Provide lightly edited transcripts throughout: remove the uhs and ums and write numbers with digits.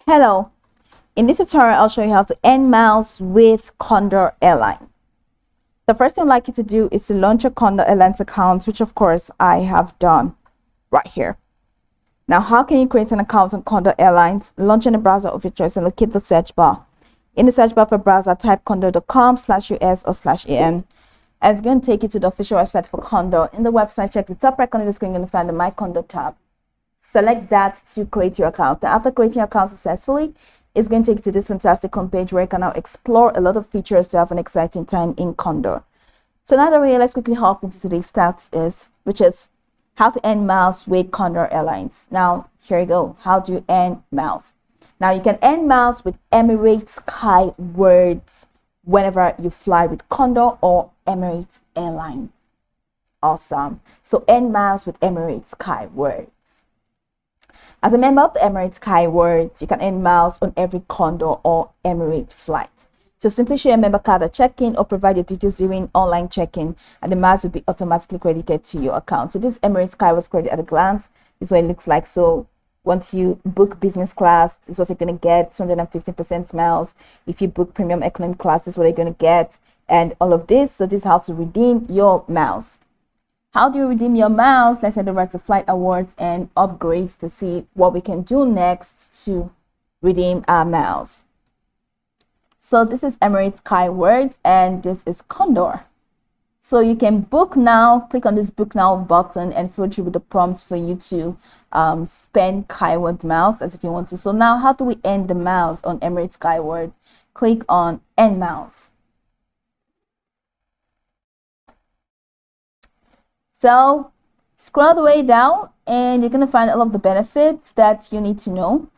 Hello, in this tutorial I'll show you how to earn miles with Condor Airlines. The first thing I'd like you to do is to launch a Condor Airlines account, which of course I have done right here. Now, how can you create an account on Condor Airlines? Launch in a browser of your choice and locate the search bar. In the search bar for browser, type condor.com/US or /EN. And it's going to take you to the official website for Condor. In the website, check the top right corner of the screen, you're going to find the My Condor tab. Select that to create your account. Now, after creating your account successfully, it's going to take you to this fantastic homepage where you can now explore a lot of features to have an exciting time in Condor. So now that we're here, let's quickly hop into today's stats, which is how to earn miles with Condor Airlines. Now, here you go. How do you earn miles? Now, you can earn miles with Emirates Skywards whenever you fly with Condor or Emirates Airlines. Awesome. So earn miles with Emirates Skywards. As a member of the Emirates Skywards, you can earn miles on every Condor or Emirates flight. So simply show your member card at check-in or provide your details during online check-in, and the miles will be automatically credited to your account. So this Emirates Skywards credit at a glance is what it looks like. So once you book business class, this is what you're going to get, 250% miles. If you book premium economy class, this is what you're going to get, and all of this. So this is how to redeem your miles. How do you redeem your miles? Let's head over to Flight Awards and Upgrades to see what we can do next to redeem our miles. So this is Emirates Skywards and this is Condor. So you can book now. Click on this book now button and fill through with the prompts for you to spend Skyward miles as if you want to. So now how do we earn the miles on Emirates Skyward? Click on Earn Miles. So scroll the way down and you're going to find all of the benefits that you need to know.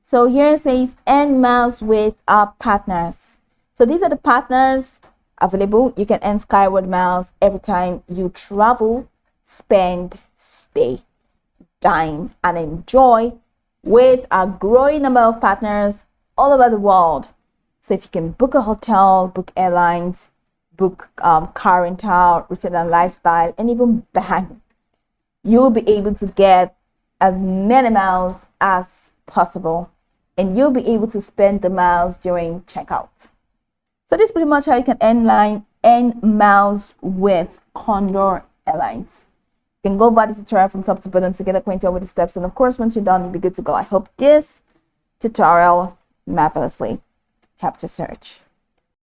So here it says earn miles with our partners. So these are the partners available. You can earn Skyward miles every time you travel, spend, stay, dine, and enjoy with a growing number of partners all over the world. So if you can book a hotel, book airlines, book car rental, retail and lifestyle, and even bank, you'll be able to get as many miles as possible, and you'll be able to spend the miles during checkout. So this is pretty much how you can earn miles with Condor Airlines. You can go over this tutorial from top to bottom to get acquainted with the steps, and of course, once you're done, you'll be good to go. I hope this tutorial marvelously helped you search.